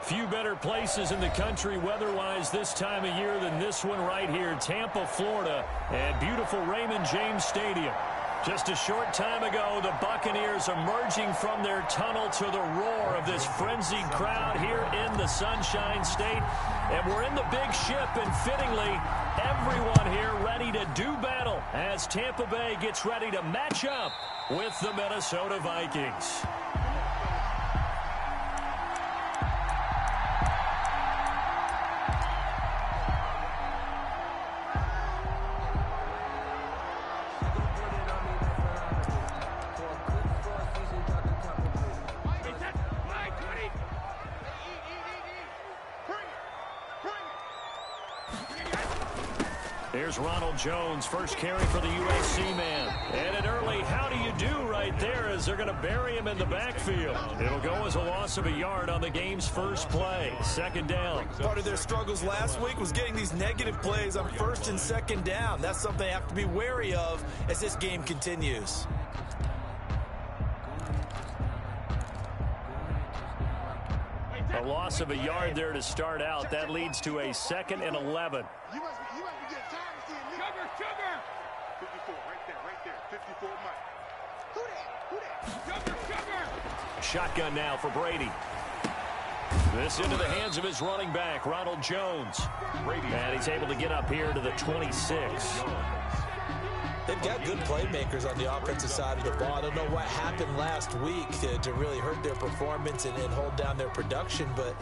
few better places in the country weather-wise this time of year than this one right here, Tampa, Florida, at beautiful Raymond James Stadium. Just a short time ago, the Buccaneers emerging from their tunnel to the roar of this frenzied crowd here in the Sunshine State. And we're in the big ship, and fittingly, everyone here ready to do battle as Tampa Bay gets ready to match up with the Minnesota Vikings. Here's Ronald Jones, first carry for the USC man. And an early how do you do right there as they're going to bury him in the backfield. It'll go as a loss of a yard on the game's first play. Second down. Part of their struggles last week was getting these negative plays on first and second down. That's something they have to be wary of as this game continues. A loss of a yard there to start out. That leads to a 2nd and 11. You must be getting tired of seeing me. Sugar! 54, right there. 54, Mike. Who that? Sugar! Shotgun now for Brady. This into the hands of his running back, Ronald Jones. And he's able to get up here to the 26. They've got good playmakers on the offensive side of the ball. I don't know what happened last week to really hurt their performance and hold down their production, but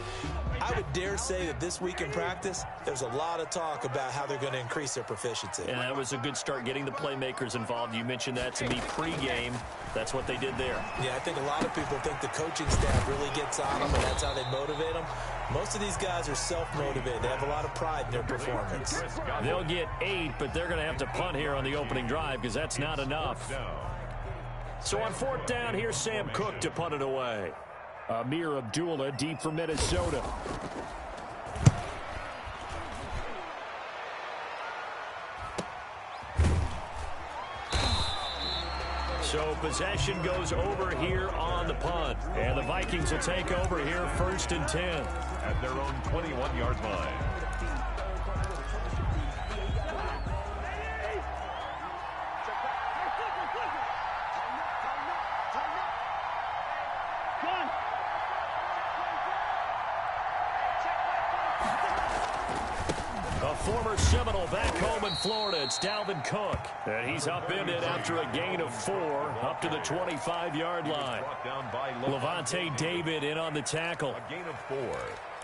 I would dare say that this week in practice, there's a lot of talk about how they're going to increase their proficiency. And that was a good start getting the playmakers involved. You mentioned that to me pregame. That's what they did there. Yeah, I think a lot of people think the coaching staff really gets on them, and that's how they motivate them. Most of these guys are self-motivated. They have a lot of pride in their performance. They'll get 8, but they're going to have to punt here on the opening drive because that's not enough. So on 4th down, here's Sam Cook to punt it away. Amir Abdullah deep for Minnesota. So possession goes over here on the punt. And the Vikings will take over here 1st and 10. At their own 21-yard line. A former Seminole back home in Florida. It's Dalvin Cook. And he's upended after a gain of 4 up to the 25-yard line. Levante David in on the tackle. A gain of 4.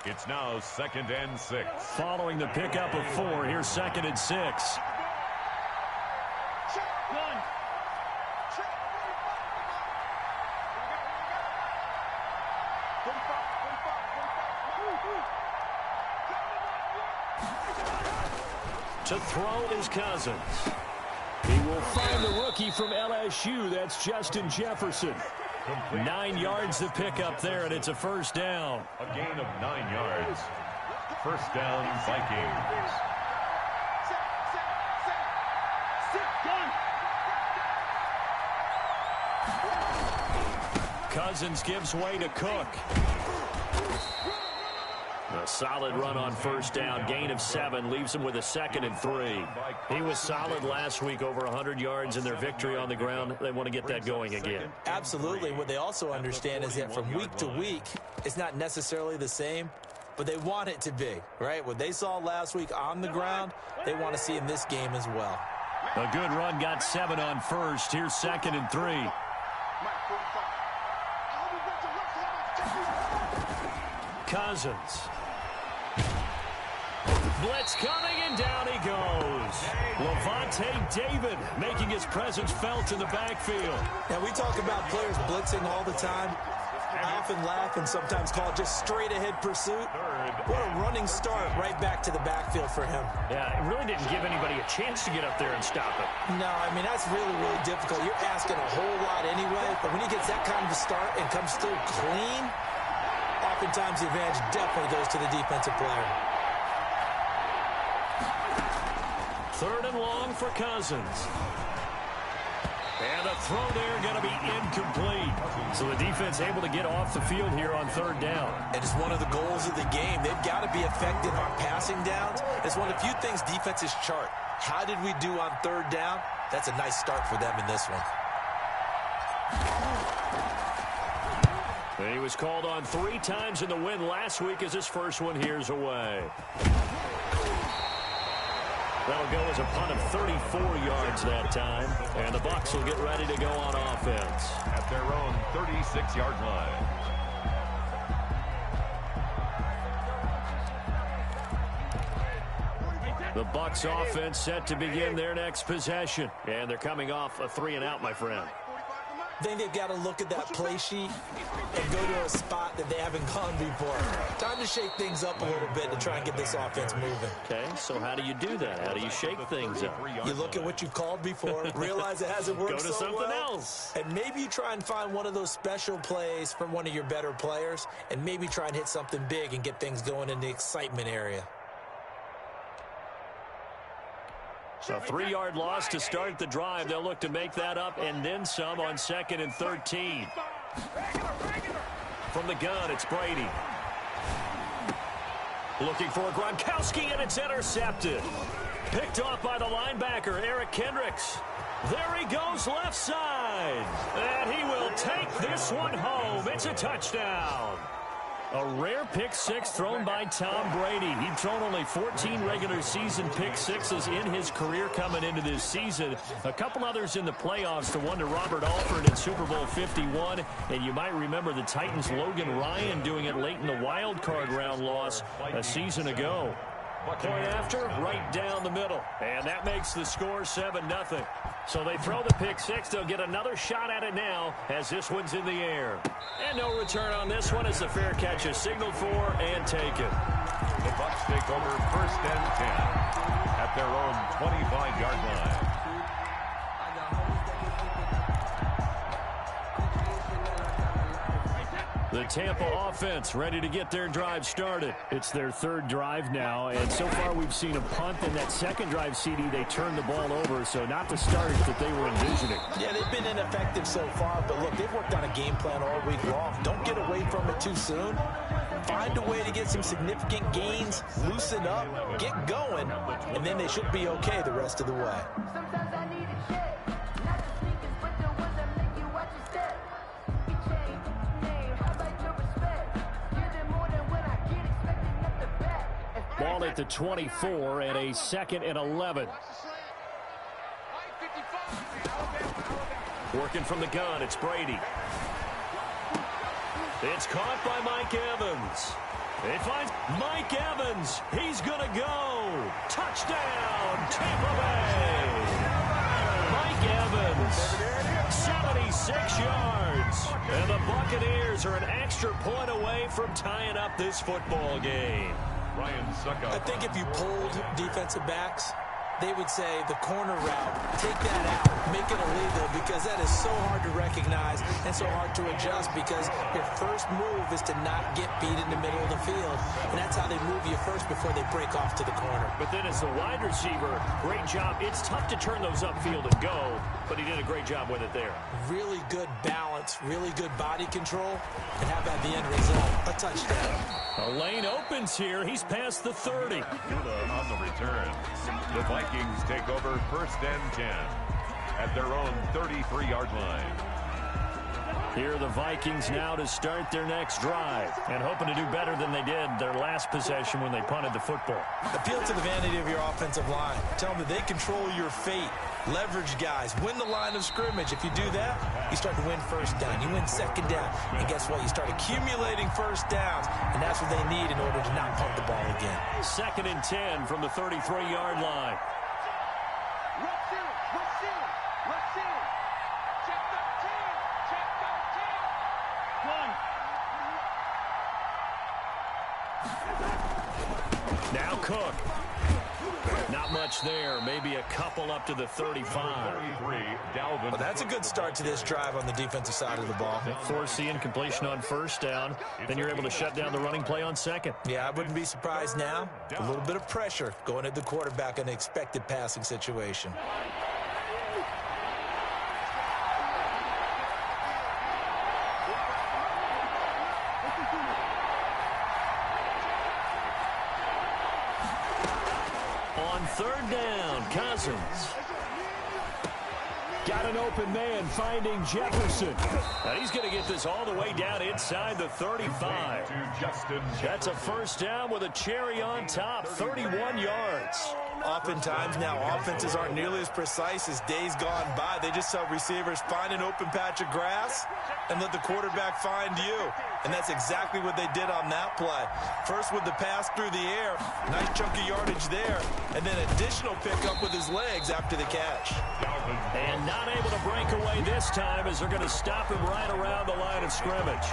It's now 2nd and 6. Following the pickup of 4, here's 2nd and 6. To throw is Cousins. He will find the rookie from LSU. That's Justin Jefferson. 9 yards to pick up there, and it's a 1st down. A gain of 9 yards. 1st down, Vikings. Cousins gives way to Cook. A solid run on 1st down. Gain of 7 leaves him with a 2nd and 3. He was solid last week, over 100 yards in their victory on the ground. They want to get that going again. Absolutely. What they also understand is that from week to week, it's not necessarily the same, but they want it to be, right? What they saw last week on the ground, they want to see in this game as well. A good run, got 7 on 1st. Here's 2nd and 3. Cousins. Blitz coming, and down he goes. Levante David making his presence felt in the backfield. Now, we talk about players blitzing all the time. I often laugh and sometimes call it just straight-ahead pursuit. What a running start right back to the backfield for him. Yeah, it really didn't give anybody a chance to get up there and stop it. No, I mean, that's really, really difficult. You're asking a whole lot anyway, but when he gets that kind of a start and comes through clean, oftentimes the advantage definitely goes to the defensive player. 3rd and long for Cousins. And the throw there going to be incomplete. So the defense able to get off the field here on third down. And it's one of the goals of the game. They've got to be effective on passing downs. It's one of the few things defenses chart. How did we do on third down? That's a nice start for them in this one. He was called on 3 times in the win last week as his first one here's away. That'll go as a punt of 34 yards that time. And the Bucs will get ready to go on offense. At their own 36-yard line. The Bucs offense set to begin their next possession. And thee coming off a 3-and-out, my friend. I think they've got to look at that play sheet and go to a spot that they haven't gone before. Time to shake things up a little bit to try and get this offense moving. Okay, so how do you do that? How do you shake things up? You look at what you've called before, realize it hasn't worked so well. Go to something else. And maybe you try and find one of those special plays from one of your better players, and maybe try and hit something big and get things going in the excitement area. A 3-yard loss to start the drive. They'll look to make that up and then some on 2nd and 13. From the gun, it's Brady. Looking for Gronkowski, and it's intercepted. Picked off by the linebacker, Eric Kendricks. There he goes left side. And he will take this one home. It's a touchdown. A rare pick six thrown by Tom Brady. He'd thrown only 14 regular season pick sixes in his career coming into this season. A couple others in the playoffs, the one to Robert Alford in Super Bowl 51. And you might remember the Titans' Logan Ryan doing it late in the wild card round loss a season ago. Point after, right down the middle. And that makes the score 7-0. So they throw the pick six. They'll get another shot at it now as this one's in the air. And no return on this one as the fair catch is signaled for and taken. The Bucs take over 1st and 10 at their own 25-yard line. The Tampa offense ready to get their drive started. It's their 3rd drive now, and so far we've seen a punt. In that 2nd drive, CD, they turned the ball over, so not the start that they were envisioning. Yeah, they've been ineffective so far, but look, they've worked on a game plan all week long. Don't get away from it too soon. Find a way to get some significant gains, loosen up, get going, and then they should be okay the rest of the way. Ball at the 24 and a 2nd and 11. Working from the gun, it's Brady. It's caught by Mike Evans. It finds Mike Evans. He's going to go. Touchdown, Tampa Bay. Mike Evans, 76 yards. And the Buccaneers are an extra point away from tying up this football game. I think if you polled defensive backs, they would say the corner route, take that out, make it illegal, because that is so hard to recognize and so hard to adjust, because your first move is to not get beat in the middle of the field, and that's how they move you first before they break off to the corner. But then as the wide receiver, great job. It's tough to turn those upfield and go, but he did a great job with it there. Really good balance, really good body control, and how about the end result? A touchdown. A lane opens here. He's past the 30. On the return, the Vikings take over 1st and 10 at their own 33-yard line. Here are the Vikings now to start their next drive and hoping to do better than they did their last possession when they punted the football. Appeal to the vanity of your offensive line. Tell them that they control your fate. Leverage guys. Win the line of scrimmage. If you do that, you start to win 1st down. You win 2nd down. And guess what? You start accumulating 1st downs. And that's what they need in order to not punt the ball again. 2nd and 10 from the 33-yard line. Now Cook. Not much there. Maybe a couple up to the 35. Well, that's a good start to this drive on the defensive side of the ball. Force the incompletion on 1st down. Then you're able to shut down the running play on 2nd. Yeah, I wouldn't be surprised now. A little bit of pressure going at the quarterback in an expected passing situation. third down. Cousins. Got an open man finding Jefferson. And he's going to get this all the way down inside the 35. That's a first down with a cherry on top, 31 yards. Oftentimes now offenses aren't nearly as precise as days gone by. They just tell receivers, find an open patch of grass and let the quarterback find you. And that's exactly what they did on that play. First with the pass through the air, nice chunk of yardage there, and then additional pickup with his legs after the catch. And not able to break away this time as they're going to stop him right around the line of scrimmage.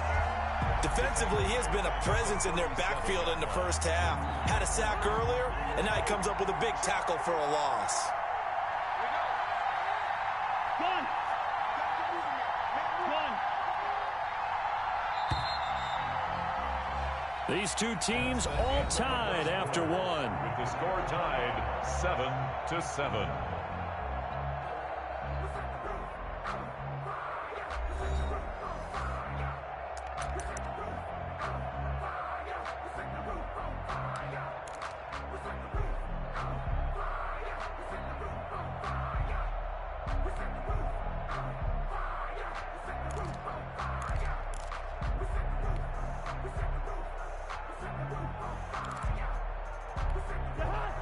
Defensively, he has been a presence in their backfield in the first half. Had a sack earlier, and now he comes up with a big tackle for a loss. These two teams all tied after one. With the score tied 7-7.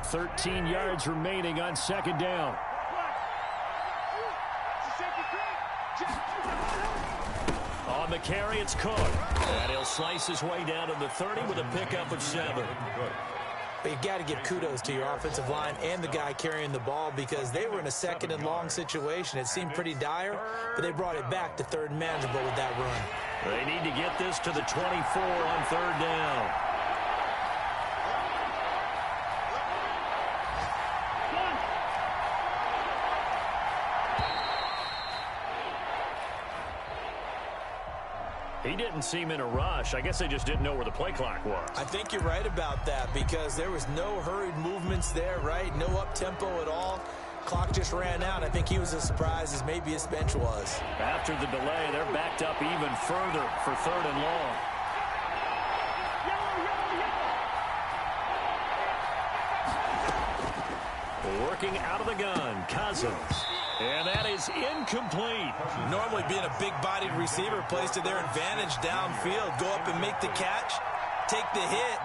Thirteen yards remaining on second down. On the carry, it's Cook. And he'll slice his way down to the 30 with a pickup of 7. But you got to give kudos to your offensive line and the guy carrying the ball because they were in a second and long situation. It seemed pretty dire, but they brought it back to third and manageable with that run. They need to get this to the 24 on third down. He didn't seem in a rush. I guess they just didn't know where the play clock was. I think you're right about that because there was no hurried movements there, right? No up-tempo at all. Clock just ran out. I think he was as surprised as maybe his bench was. After the delay, they're backed up even further for third and long. Working out of the gun, Cousins. And that is incomplete. Normally being a big-bodied receiver plays to their advantage downfield. Go up and make the catch, take the hit,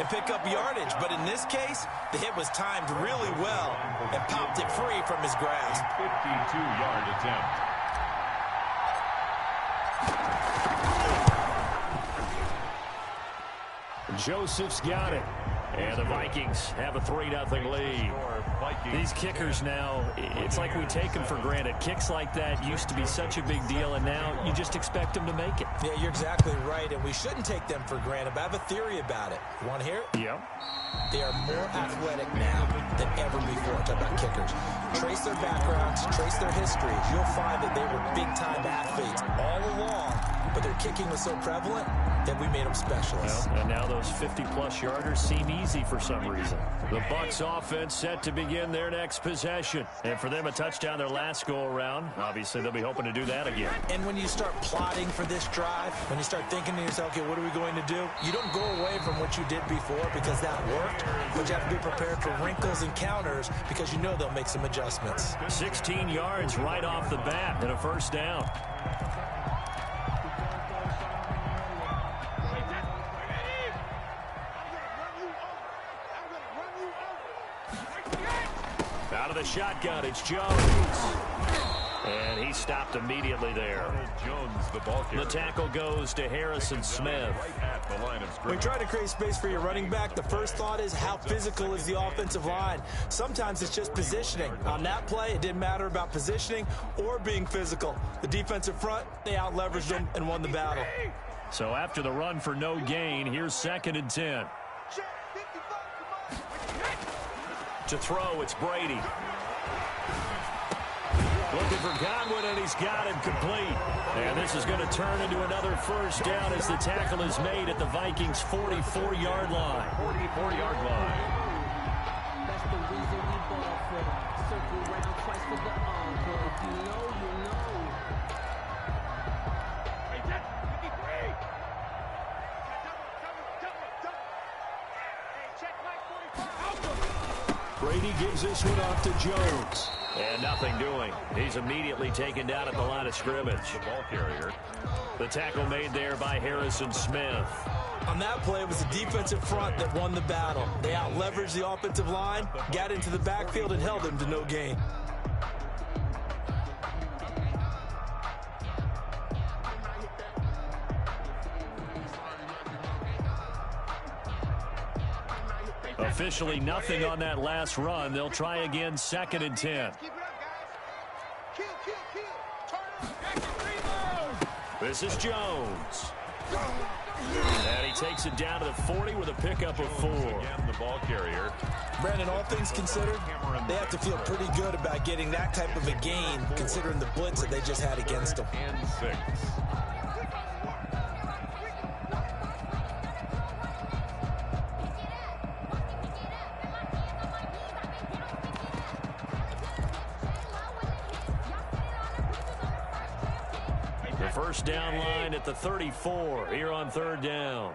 and pick up yardage. But in this case, the hit was timed really well and popped it free from his grasp. 52-yard attempt. Joseph's got it. And the Vikings have a 3-0 lead. These kickers now, it's like we take them for granted. Kicks like that used to be such a big deal, and now you just expect them to make it. Yeah, you're exactly right, and we shouldn't take them for granted, but I have a theory about it. You want to hear it? Yeah. They are more athletic now than ever before. Talk about kickers. Trace their backgrounds, trace their histories. You'll find that they were big-time athletes all along, but their kicking was so prevalent that we made them specialists. Well, and now those 50-plus yarders seem easy for some reason. The Bucs offense set to begin their next possession. And for them, a touchdown their last go-around. Obviously, they'll be hoping to do that again. And when you start plotting for this drive, when you start thinking to yourself, okay, what are we going to do? You don't go away from what you did before because that worked, but you have to be prepared for wrinkles and counters because you know they'll make some adjustments. 16 yards right off the bat and a first down. Out of the shotgun, it's Jones. And he stopped immediately there. The tackle goes to Harrison Smith. When you try to create space for your running back, the first thought is how physical is the offensive line. Sometimes it's just positioning. On that play, it didn't matter about positioning or being physical. The defensive front, they out-leveraged them and won the battle. So after the run for no gain, here's 2nd and 10. To throw, it's Brady. Looking for Godwin, and he's got him complete. And this is going to turn into another first down as the tackle is made at the Vikings' 44-yard line. 44-yard line. That's the reason we ball for them. Circle round twice for the encore. If you know, you know. Hey, Jet, 53. Hey, check Mike 45. Brady gives this one off to Jones. And nothing doing. He's immediately taken down at the line of scrimmage. The ball carrier. The tackle made there by Harrison Smith. On that play, it was the defensive front that won the battle. They out-leveraged the offensive line, got into the backfield, and held them to no gain. Officially nothing on that last run. They'll try again, 2nd and 10. This is Jones. And he takes it down to the 40 with a pickup of 4. Again, the ball carrier. Brandon, all things considered, they have to feel pretty good about getting that type of a gain, considering the blitz that they just had against them. And 6. First down line at the 34 here on 3rd down.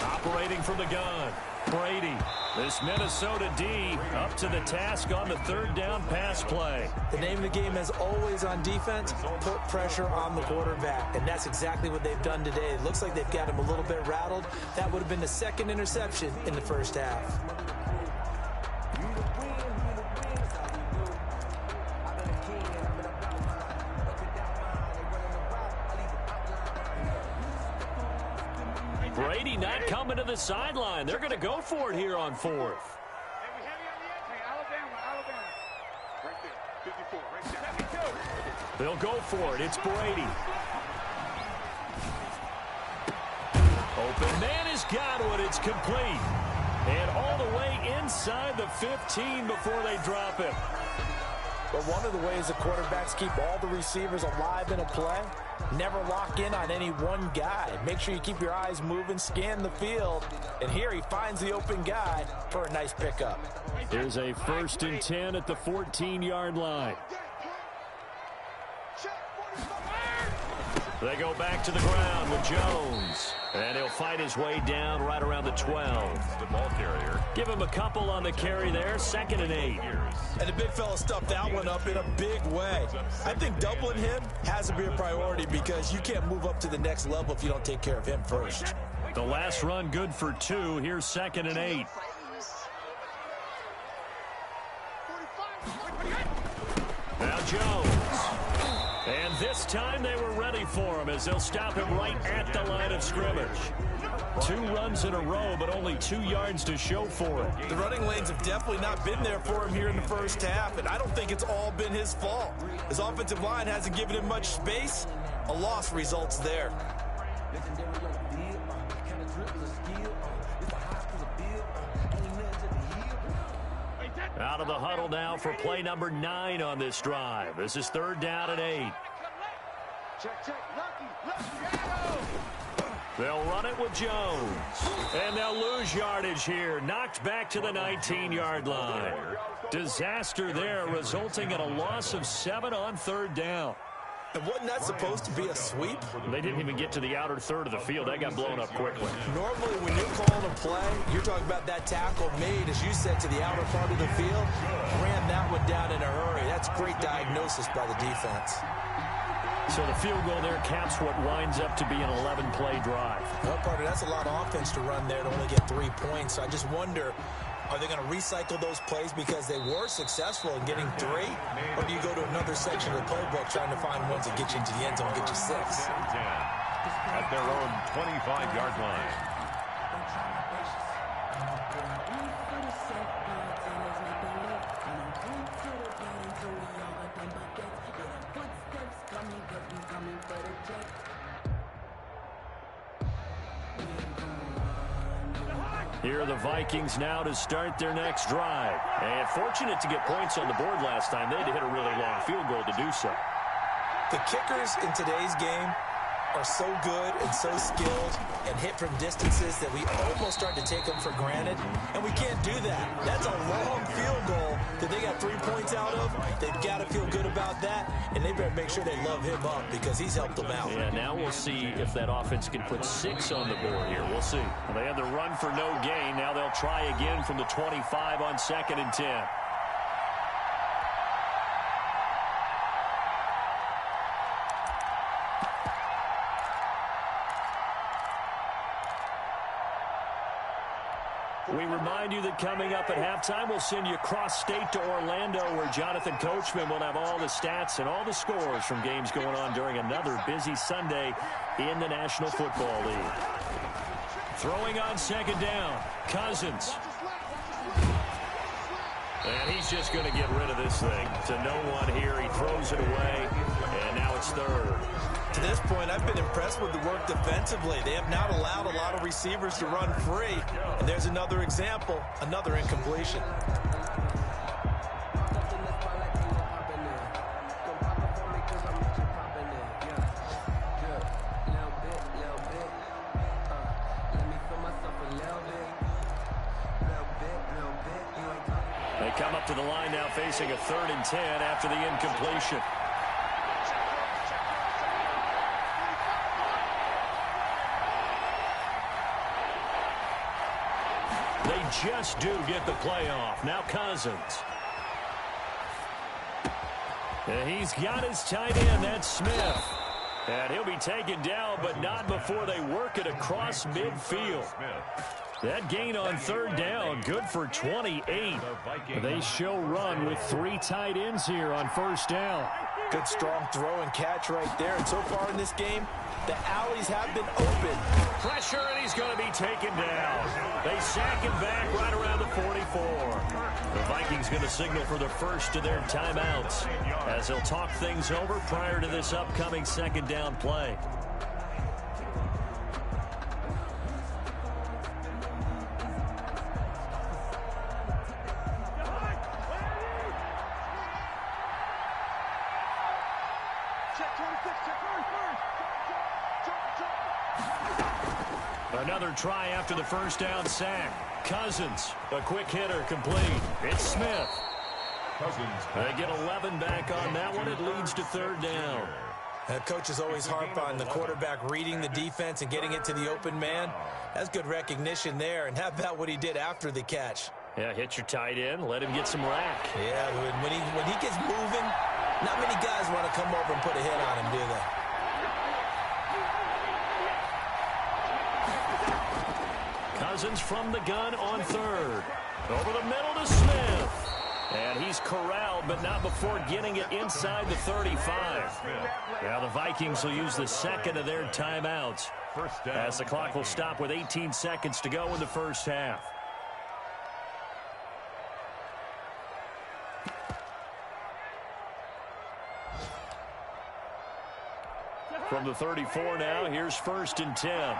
Operating from the gun, Brady. This Minnesota D up to the task on the 3rd down pass play. The name of the game, as always on defense, put pressure on the quarterback, and that's exactly what they've done today. It looks like they've got him a little bit rattled. That would have been the 2nd interception in the first half. Brady not coming to the sideline. They're going to go for it here on 4th. They'll go for it. It's Brady. Open man has got one. It's complete. And all the way inside the 15 before they drop it. But one of the ways the quarterbacks keep all the receivers alive in a play, never lock in on any one guy. Make sure you keep your eyes moving, scan the field. And here he finds the open guy for a nice pickup. Here's a 1st and 10 at the 14-yard line. They go back to the ground with Jones. And he'll fight his way down right around the 12. The ball carrier. Give him a couple on the carry there. 2nd and 8. And the big fella stuffed that one up in a big way. I think doubling him has to be a priority because you can't move up to the next level if you don't take care of him first. The last run good for 2. Here's 2nd and 8. Now Jones. And this time they were ready for him as they'll stop him right at the line of scrimmage. 2 runs in a row, but only 2 yards to show for it. The running lanes have definitely not been there for him here in the first half, and I don't think it's all been his fault. His offensive line hasn't given him much space. A loss results there. Out of the huddle now for play number 9 on this drive. This is 3rd down and 8. They'll run it with Jones. And they'll lose yardage here. Knocked back to the 19-yard line. Disaster there, resulting in a loss of 7 on 3rd down. And wasn't that supposed to be a sweep? They didn't even get to the outer third of the field. That got blown up quickly. Normally, when you're calling a play, you're talking about that tackle made, as you said, to the outer part of the field. Ran that one down in a hurry. That's great diagnosis by the defense. So the field goal there caps what winds up to be an 11-play drive. Well, partner, that's a lot of offense to run there to only get 3 points. So I just wonder, are they going to recycle those plays because they were successful in getting 3? Or do you go to another section of the playbook trying to find ones that get you into the end zone and get you 6? At their own 25-yard line. Here are the Vikings now to start their next drive. And fortunate to get points on the board last time. They had to hit a really long field goal to do so. The kickers in today's game are so good and so skilled and hit from distances that we almost start to take them for granted. And we can't do that. That's a long field goal that they got 3 points out of. They've got to feel good about that. And and they better make sure they love him up because he's helped them out. Yeah, now we'll see if that offense can put 6 on the board here. We'll see. Well, they had the run for no gain. Now they'll try again from the 25 on 2nd and 10. We remind you that coming up at halftime, we'll send you cross-state to Orlando, where Jonathan Coachman will have all the stats and all the scores from games going on during another busy Sunday in the National Football League. Throwing on 2nd down, Cousins. And he's just going to get rid of this thing to no one here. He throws it away, and now it's 3rd. To this point, I've been impressed with the work defensively. They have not allowed a lot of receivers to run free. And there's another example, another incompletion. They come up to the line now facing a 3rd and 10 after the incompletion. They just do get the playoff. Now Cousins. And he's got his tight end. That's Smith. And he'll be taken down, but not before they work it across midfield. That gain on 3rd down, good for 28. They show run with 3 tight ends here on 1st down. Good strong throw and catch right there. And so far in this game, the alleys have been open. Pressure, and he's going to be taken down. They sack him back right around the 44. The Vikings going to signal for the first of their timeouts as they'll talk things over prior to this upcoming 2nd down play. Another try after the 1st down sack. Cousins, a quick hitter, complete. It's Smith. They get 11 back on that one. It leads to 3rd down. Coaches always harp on the quarterback reading the defense and getting it to the open man. That's good recognition there. And how about what he did after the catch? Yeah, hit your tight end, let him get some rack. Yeah, when he gets moving, not many guys want to come over and put a hit on him, do they? Cousins from the gun on 3rd. Over the middle to Smith. And he's corralled, but not before getting it inside the 35. Now the Vikings will use the 2nd of their timeouts as the clock will stop with 18 seconds to go in the 1st half. From the 34 now, here's 1st and 10.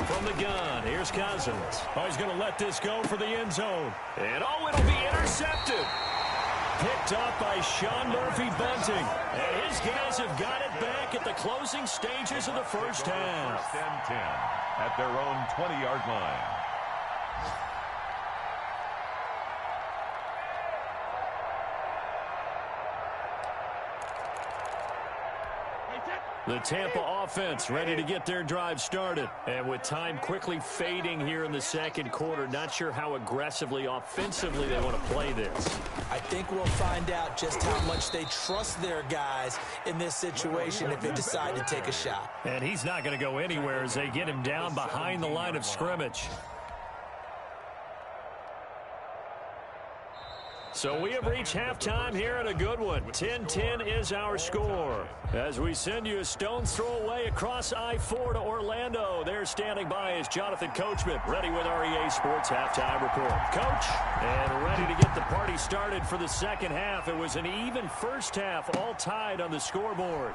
From the gun, here's Cousins. Oh, he's going to let this go for the end zone. And oh, it'll be intercepted. Picked up by Sean Murphy-Bunting. And his guys have got it back at the closing stages of the 1st half. 1st and 10 at their own 20-yard line. The Tampa offense ready to get their drive started. And with time quickly fading here in the 2nd quarter, not sure how aggressively, offensively they want to play this. I think we'll find out just how much they trust their guys in this situation if they decide to take a shot. And he's not going to go anywhere as they get him down behind the line of scrimmage. So we have reached halftime here in a good one. 10-10 is our score. As we send you a stone's throw away across I-4 to Orlando. There standing by is Jonathan Coachman, ready with our EA Sports Halftime Report. Coach, and ready to get the party started for the 2nd half. It was an even 1st half, all tied on the scoreboard.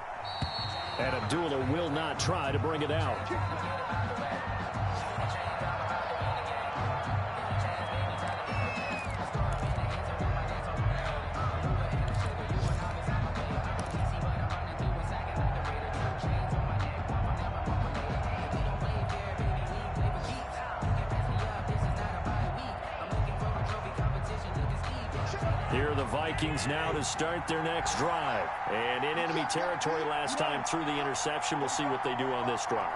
And Abdullah will not try to bring it out. Here are the Vikings now to start their next drive. And in enemy territory last time through the interception. We'll see what they do on this drive.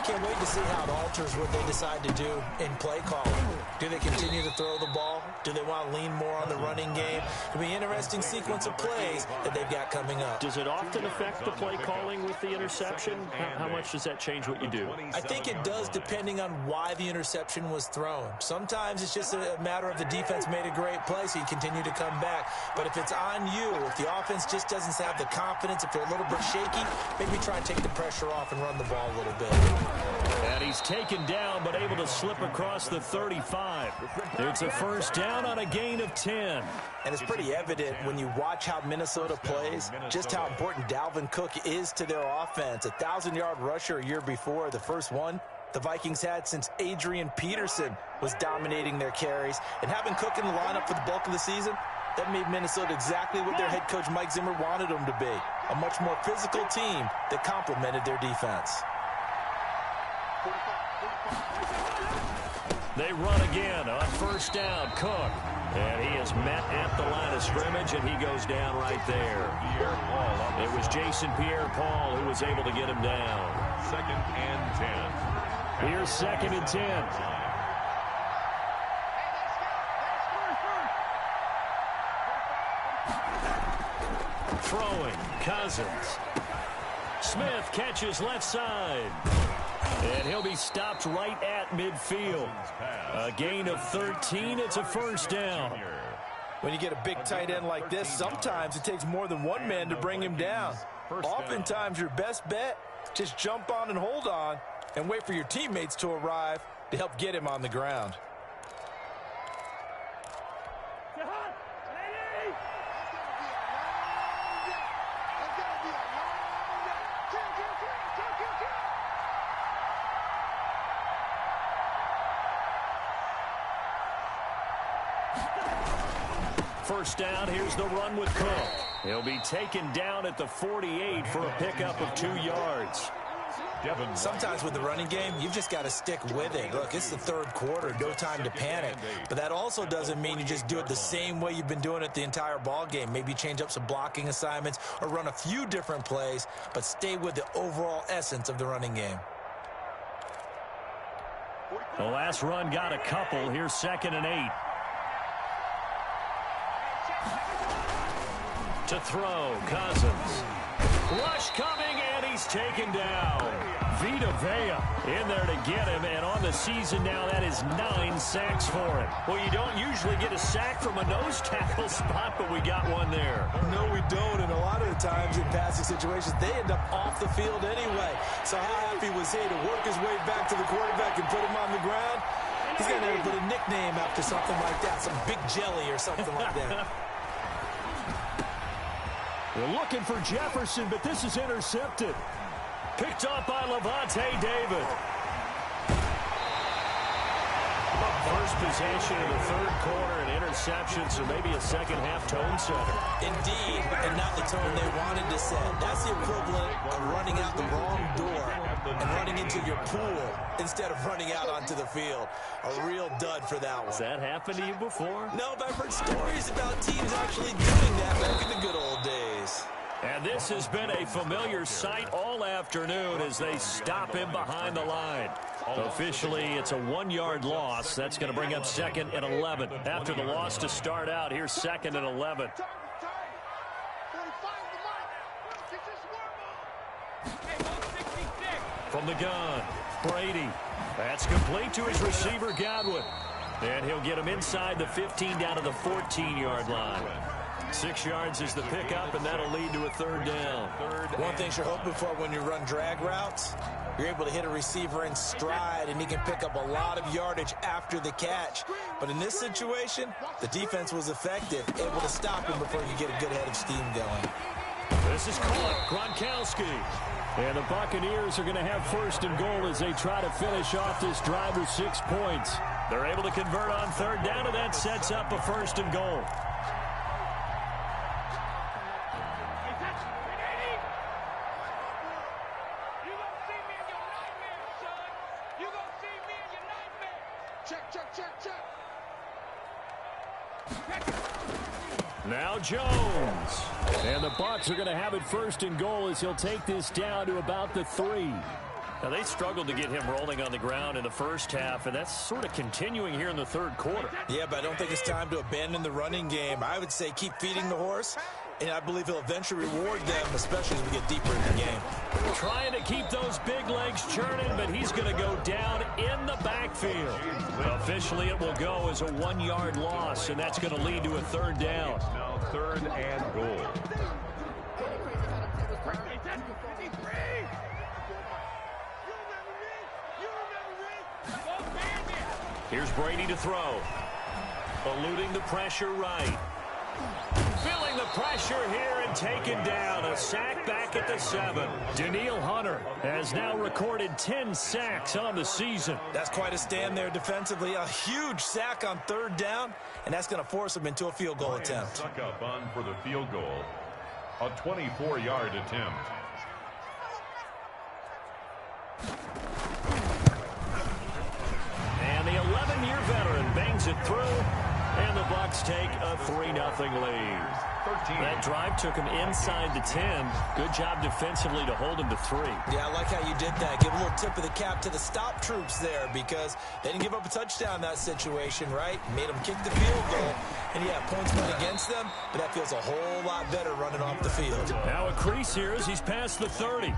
Can't wait to see how it alters what they decide to do in play calling. Do they continue to throw the ball? Do they want to lean more on the running game? It'll be an interesting sequence of plays that they've got coming up. Does it often affect the play calling with the interception? How much does that change what you do? I think it does, depending on why the interception was thrown. Sometimes it's just a matter of the defense made a great play, so you continue to come back. But if it's on you, if the offense just doesn't have the confidence, if they're a little bit shaky, maybe try and take the pressure off and run the ball a little bit. And he's taken down, but able to slip across the 35. It's a first down on a gain of 10. And it's pretty evident when you watch how Minnesota plays, just how important Dalvin Cook is to their offense. 1,000-yard rusher a year before, the first one the Vikings had since Adrian Peterson was dominating their carries. And having Cook in the lineup for the bulk of the season, that made Minnesota exactly what their head coach Mike Zimmer wanted them to be. A much more physical team that complemented their defense. They run again on first down. Cook. And he is met at the line of scrimmage, and he goes down right there. It was Jason Pierre-Paul who was able to get him down. 2nd and 10. Here's 2nd and 10. Throwing. Cousins. Smith catches left side. And he'll be stopped right at midfield. A gain of 13. It's a first down. When you get a big tight end like this, sometimes it takes more than one man to bring him down. Oftentimes, your best bet, just jump on and hold on and wait for your teammates to arrive to help get him on the ground. First down, here's the run with Cook. He'll be taken down at the 48 for a pickup of 2 yards. Sometimes with the running game, you've just got to stick with it. Look, it's the third quarter, no time to panic. But that also doesn't mean you just do it the same way you've been doing it the entire ball game. Maybe change up some blocking assignments or run a few different plays, but stay with the overall essence of the running game. The last run got a couple. Here's 2nd and 8. To throw, Cousins. Rush coming, and he's taken down. Vita Vea in there to get him, and on the season now, that is 9 sacks for him. Well, you don't usually get a sack from a nose tackle spot, but we got one there. No, we don't, and a lot of the times in passing situations, they end up off the field anyway. So how happy was he to work his way back to the quarterback and put him on the ground? He's going to have to put a nickname after something like that, some Big Jelly or something like that. They're looking for Jefferson, but this is intercepted. Picked up by Levante David. First possession in the third quarter, and interceptions, or maybe a second-half tone setter. Indeed, and not the tone they wanted to set. That's the equivalent of running out the wrong door and running into your pool instead of running out onto the field. A real dud for that one. Has that happened to you before? No, but I've heard stories about teams actually doing that back in the good old days. And this has been a familiar sight all afternoon as they stop him behind the line. Officially, it's a 1-yard loss. That's going to bring up 2nd and 11. After the loss to start out, here's 2nd and 11. From the gun, Brady. That's complete to his receiver, Godwin. And he'll get him inside the 15 down to the 14-yard line. 6 yards is the pickup, and that'll lead to a third down. One thing you're hoping for when you run drag routes, you're able to hit a receiver in stride, and he can pick up a lot of yardage after the catch. But in this situation, the defense was effective, able to stop him before you get a good head of steam going. This is caught. Gronkowski. And the Buccaneers are going to have 1st and goal as they try to finish off this drive with 6 points. They're able to convert on third down, and that sets up a 1st and goal. Now Jones. And the Bucs are going to have it first and goal as he'll take this down to about the 3. Now, they struggled to get him rolling on the ground in the first half, and that's sort of continuing here in the third quarter. Yeah, but I don't think it's time to abandon the running game. I would say keep feeding the horse, and I believe he'll eventually reward them, especially as we get deeper in the game. Trying to keep those big legs churning, but he's going to go down in the backfield. Officially, it will go as a 1-yard loss, and that's going to lead to a third down. Now third and goal. Here's Brady to throw. Eluding the pressure right. Feeling the pressure here and taken down. A sack back at the 7. Danielle Hunter has now recorded 10 sacks on the season. That's quite a stand there defensively. A huge sack on third down, and that's going to force him into a field goal attempt. Suck up on for the field goal. A 24-yard attempt. And the 11-year veteran bangs it through, and the Bucs take a 3-0 lead. 13. That drive took him inside the 10. Good job defensively to hold him to 3. Yeah, I like how you did that. Give a little tip of the cap to the stop troops there because they didn't give up a touchdown in that situation, right? Made them kick the field goal. And, yeah, points went against them, but that feels a whole lot better running off the field. Now a crease here as he's past the 30.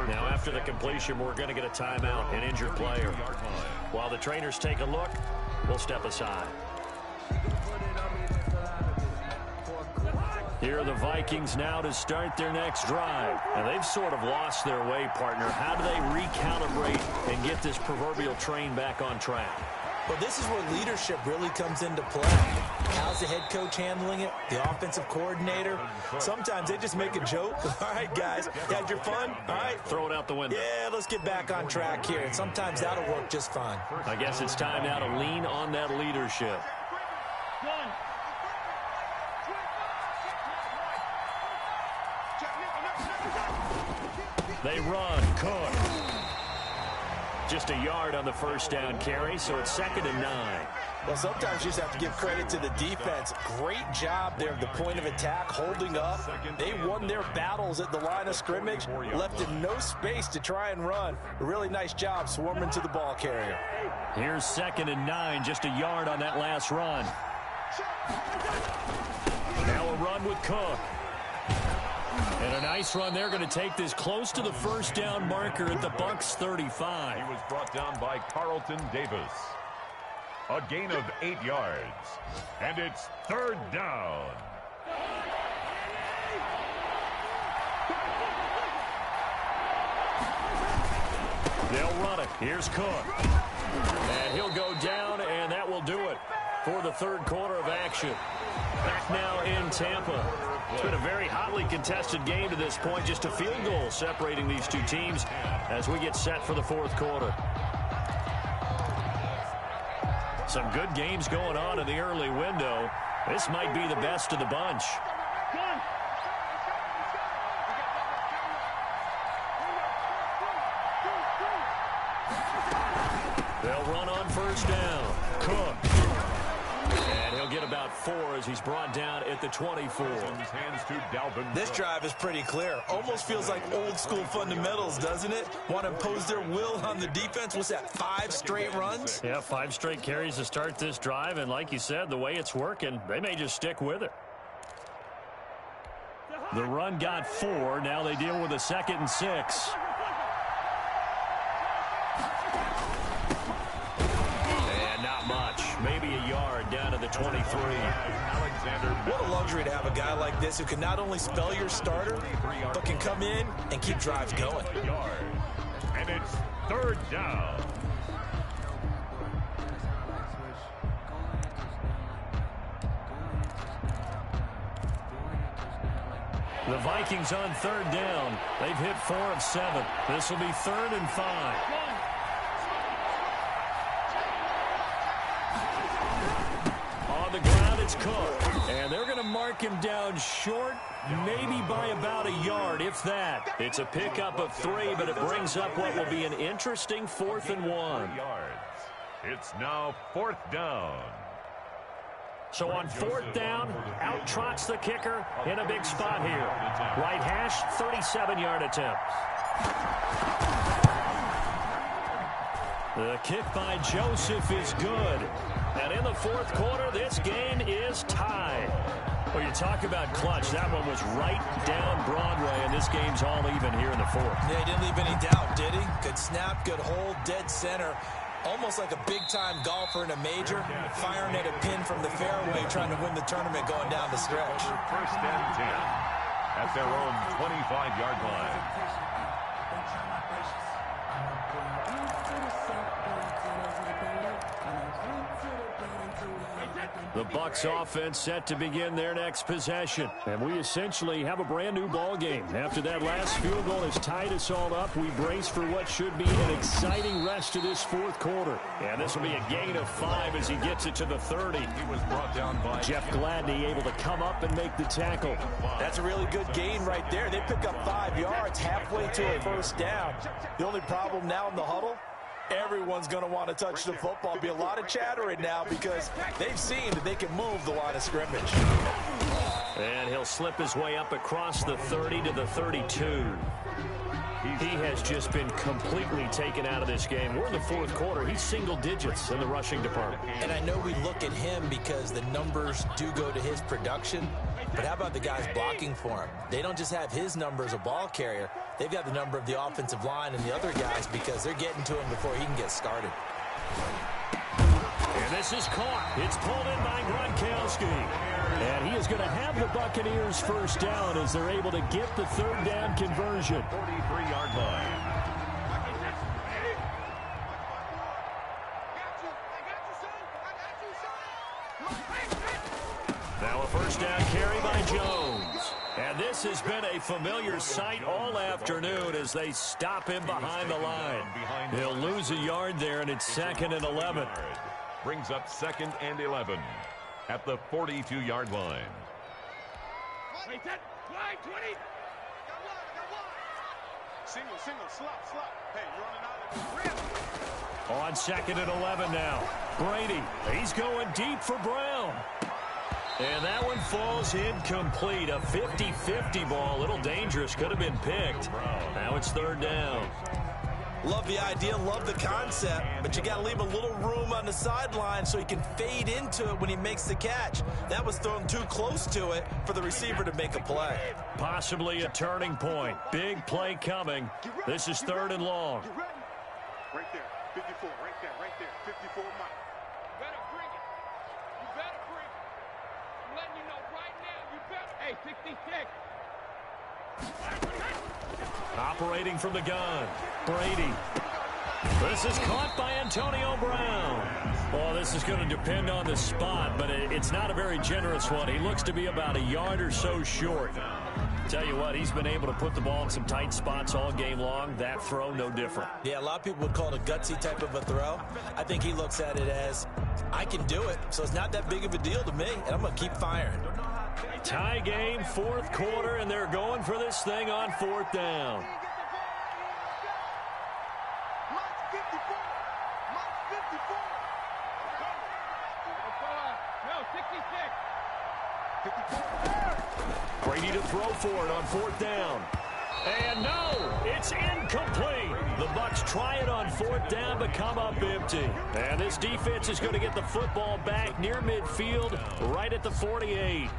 Now after the completion, we're going to get a timeout, an injured player. While the trainers take a look, we'll step aside. Here are the Vikings now to start their next drive. And they've sort of lost their way, partner. How do they recalibrate and get this proverbial train back on track? Well, this is where leadership really comes into play. How's the head coach handling it? The offensive coordinator? Sometimes they just make a joke. All right, guys, you had your fun? All right. Throw it out the window. Yeah, let's get back on track here. And sometimes that'll work just fine. I guess it's time now to lean on that leadership. They run. Cook. Just a yard on the first down carry, so it's 2nd and 9. Well, sometimes you just have to give credit to the defense. Great job there at the point of attack, holding up. They won their battles at the line of scrimmage, left in no space to try and run. A really nice job swarming to the ball carrier. Here's 2nd and 9, just a yard on that last run. Now a run with Cook. And a nice run. They're going to take this close to the first down marker at the Bucs 35. He was brought down by Carlton Davis. A gain of 8 yards. And it's third down. They'll run it. Here's Cook. And he'll go down, and that will do it for the third quarter of action. Back now in Tampa. It's been a very hotly contested game to this point. Just a field goal separating these two teams as we get set for the fourth quarter. Some good games going on in the early window. This might be the best of the bunch. They'll run on first down. Cook. And he'll get about 4 as he's brought down at the 24. This drive is pretty clear. Almost feels like old school fundamentals, doesn't it? Want to impose their will on the defense. What's that, 5 straight runs? Yeah, 5 straight carries to start this drive. And like you said, the way it's working, they may just stick with it. The run got 4. Now they deal with a 2nd and 6. Maybe a yard down to the 23. What a luxury to have a guy like this who can not only spell your starter, but can come in and keep drives going. And it's third down. The Vikings on third down. They've hit 4 of 7. This will be 3rd and 5. The ground, it's Cook. And they're going to mark him down short, maybe by about a yard, if that. It's a pickup of 3, but it brings up what will be an interesting 4th and 1. It's now 4th down. So on 4th down, out trots the kicker in a big spot here. Right hash, 37-yard attempt. The kick by Joseph is good. And in the 4th quarter, this game is tied. Well, you talk about clutch. That one was right down Broadway, and this game's all even here in the 4th. Yeah, he didn't leave any doubt, did he? Good snap, good hold, dead center. Almost like a big-time golfer in a major, firing at a pin from the fairway, trying to win the tournament going down the stretch. First and 10 at their own 25-yard line. The Bucs offense set to begin their next possession. And we essentially have a brand new ball game. After that last field goal has tied us all up, we brace for what should be an exciting rest of this 4th quarter. And this will be a gain of 5 as he gets it to the 30. He was brought down by Jeff Gladney able to come up and make the tackle. That's a really good gain right there. They pick up 5 yards halfway to a first down. The only problem now in the huddle, everyone's going to want to touch the football. Be a lot of chattering now because they've seen that they can move the line of scrimmage. And he'll slip his way up across the 30 to the 32. He has just been completely taken out of this game. We're in the 4th quarter. He's single digits in the rushing department. And I know we look at him because the numbers do go to his production. But how about the guys blocking for him? They don't just have his number as a ball carrier. They've got the number of the offensive line and the other guys because they're getting to him before he can get started. And this is caught. It's pulled in by Gronkowski. And he is going to have the Buccaneers first down as they're able to get the 3rd down conversion. 43-yard line. Now a first down carry by Jones. And this has been a familiar sight all afternoon as they stop him behind the line. He'll lose a yard there, and it's 2nd and 11. Brings up 2nd and 11 at the 42-yard line. Single, slot. Hey, you're running out of the rim. On 2nd and 11 now. Brady, he's going deep for Brown. And that one falls incomplete. A 50-50 ball. A little dangerous. Could have been picked. Now it's 3rd down. Love the idea, love the concept, but you got to leave a little room on the sideline so he can fade into it when he makes the catch. That was thrown too close to it for the receiver to make a play. Possibly a turning point. Big play coming. This is 3rd and long. Right there, 54, right there, 54 Mike. You better bring it. You better bring it. I'm letting you know right now, you better. Hey, 66. Operating from the gun. Brady. This is caught by Antonio Brown. Well, this is going to depend on the spot, but it's not a very generous one. He looks to be about a yard or so short. Tell you what, he's been able to put the ball in some tight spots all game long. That throw, no different. Yeah, a lot of people would call it a gutsy type of a throw. I think he looks at it as, I can do it, so it's not that big of a deal to me, and I'm going to keep firing. Tie game, 4th quarter, and they're going for this thing on 4th down. Brady to throw for it on 4th down. And no, it's incomplete. The Bucs try it on 4th down, but come up empty. And this defense is going to get the football back near midfield, right at the 48.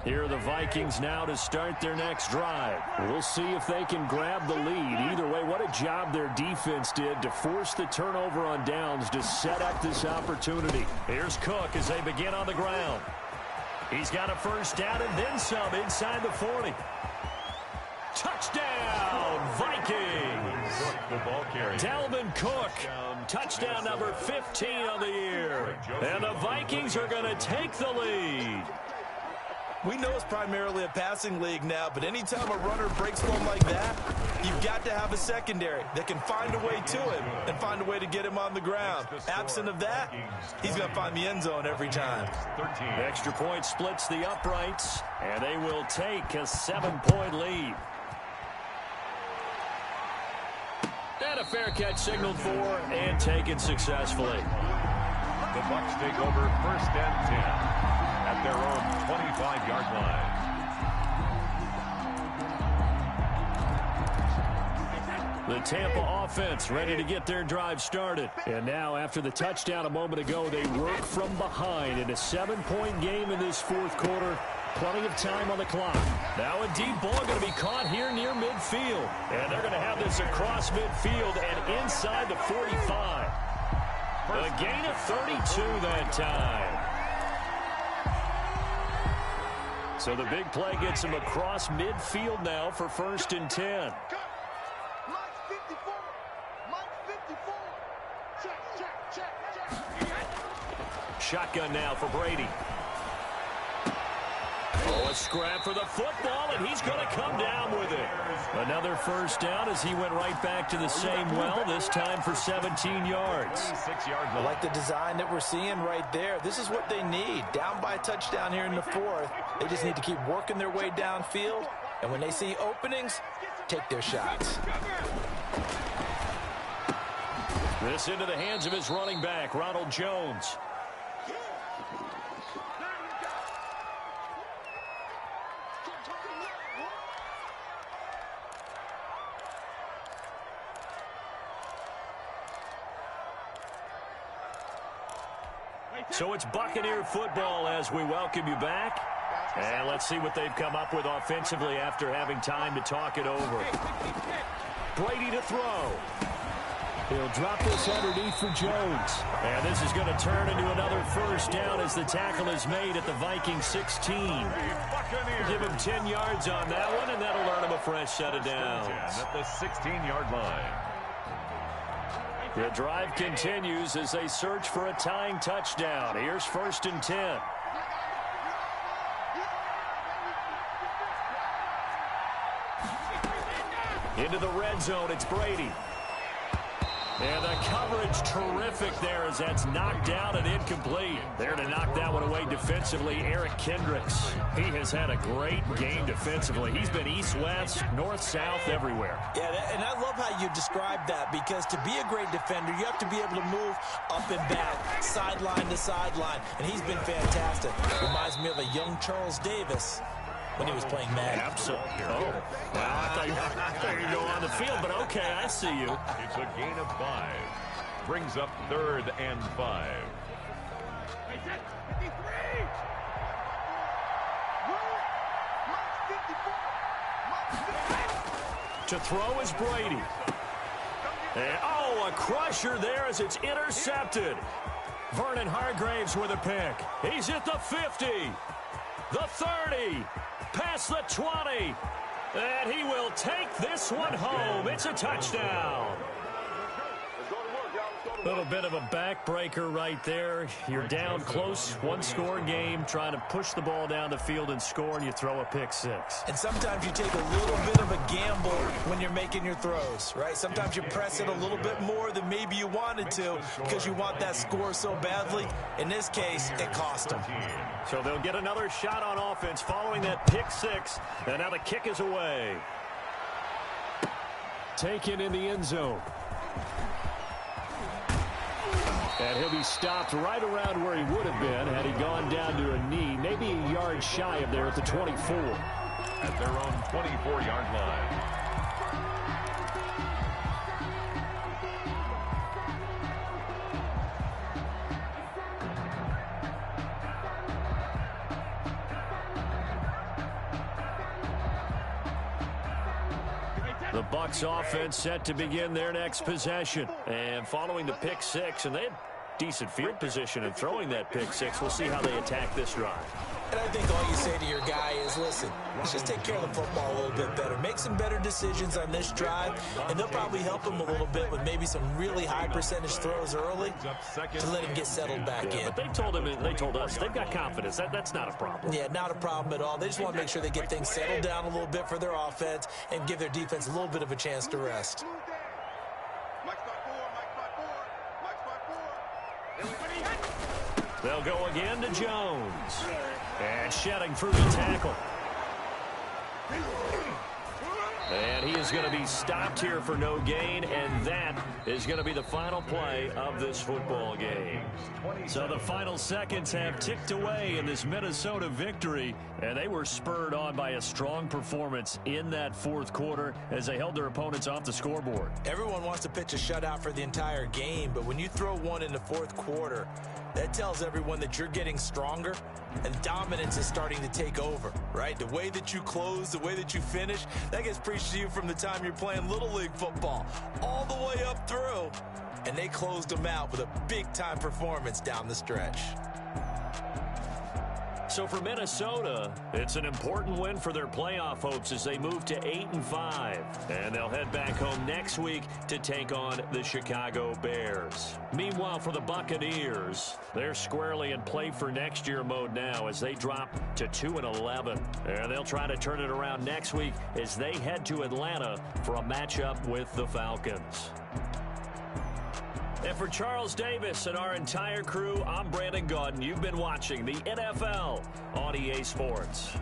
Here are the Vikings now to start their next drive. We'll see if they can grab the lead. Either way, what a job their defense did to force the turnover on downs to set up this opportunity. Here's Cook as they begin on the ground. He's got a first down and then some inside the 40. Touchdown, Vikings! The ball carrier. Dalvin Cook, touchdown number 15 on the year. And the Vikings are going to take the lead. We know it's primarily a passing league now, but anytime a runner breaks one like that, you've got to have a secondary that can find a way to him and find a way to get him on the ground. Absent of that, he's going to find the end zone every time. The extra point splits the uprights, and they will take a 7-point lead. And a fair catch signaled for and taken successfully. The Bucs take over 1st and 10 at their own 25-yard line. The Tampa offense ready to get their drive started. And now, after the touchdown a moment ago, they work from behind in a 7-point game in this fourth quarter. Plenty of time on the clock. Now a deep ball going to be caught here near midfield. And they're going to have this across midfield and inside the 45. A gain of 32 that time. So the big play gets him across midfield now for 1st and 10. Shotgun now for Brady. Oh, a scrap for the football, and he's going to come down with it. Another first down as he went right back to the same well, this time for 17 yards. I like the design that we're seeing right there. This is what they need. Down by a touchdown here in the fourth. They just need to keep working their way downfield, and when they see openings, take their shots. This into the hands of his running back, Ronald Jones. So it's Buccaneer football as we welcome you back. And let's see what they've come up with offensively after having time to talk it over. Brady to throw. He'll drop this underneath for Jones. And this is going to turn into another first down as the tackle is made at the Vikings 16. Give him 10 yards on that one, and that'll earn him a fresh set of downs. At the 16-yard line. The drive continues as they search for a tying touchdown. Here's 1st and 10. Into the red zone, it's Brady. And the coverage terrific there as that's knocked down and incomplete. There to knock that one away defensively, Eric Kendricks. He has had a great game defensively. He's been east-west, north-south, everywhere. Yeah, and I love how you described that, because to be a great defender, you have to be able to move up and back, sideline to sideline, and he's been fantastic. Reminds me of a young Charles Davis when he was playing Madden. Absolutely. Oh, wow. I thought you were going on the field, but okay, I see you. It's a gain of 5. Brings up 3rd and 5. To throw is Brady. And, oh, a crusher there as it's intercepted. Vernon Hargraves with a pick. He's at the 50, the 30, past the 20, and he will take this one home. It's a touchdown. A little bit of a backbreaker right there. You're down close, one-score game, trying to push the ball down the field and score, and you throw a pick six. And sometimes you take a little bit of a gamble when you're making your throws, right? Sometimes you press it a little bit more than maybe you wanted to because you want that score so badly. In this case, it cost them. So they'll get another shot on offense following that pick six, and now the kick is away. Taken in the end zone. And he'll be stopped right around where he would have been had he gone down to a knee, maybe a yard shy of there at the 24. At their own 24-yard line. The Bucs offense set to begin their next possession. And following the pick six, and they had decent field position in throwing that pick six. We'll see how they attack this drive. And I think all you say to your guy is, listen, let's just take care of the football a little bit better. Make some better decisions on this drive, and they'll probably help him a little bit with maybe some really high percentage throws early to let him get settled back in. But they told him, and they told us, they've got confidence. That's not a problem. Yeah, not a problem at all. They just want to make sure they get things settled down a little bit for their offense and give their defense a little bit of a chance to rest. They'll go again to Jones. And shedding through the tackle. And he is going to be stopped here for no gain, and that is going to be the final play of this football game. So the final seconds have ticked away in this Minnesota victory, and they were spurred on by a strong performance in that fourth quarter as they held their opponents off the scoreboard. Everyone wants to pitch a shutout for the entire game, but when you throw one in the fourth quarter, that tells everyone that you're getting stronger and dominance is starting to take over, right? The way that you close, the way that you finish, that gets preached to you from the time you're playing Little League football all the way up through. And they closed them out with a big-time performance down the stretch. So for Minnesota, it's an important win for their playoff hopes as they move to 8-5. And they'll head back home next week to take on the Chicago Bears. Meanwhile, for the Buccaneers, they're squarely in play for next year mode now as they drop to 2-11. And they'll try to turn it around next week as they head to Atlanta for a matchup with the Falcons. And for Charles Davis and our entire crew, I'm Brandon Gaudin. You've been watching the NFL on EA Sports.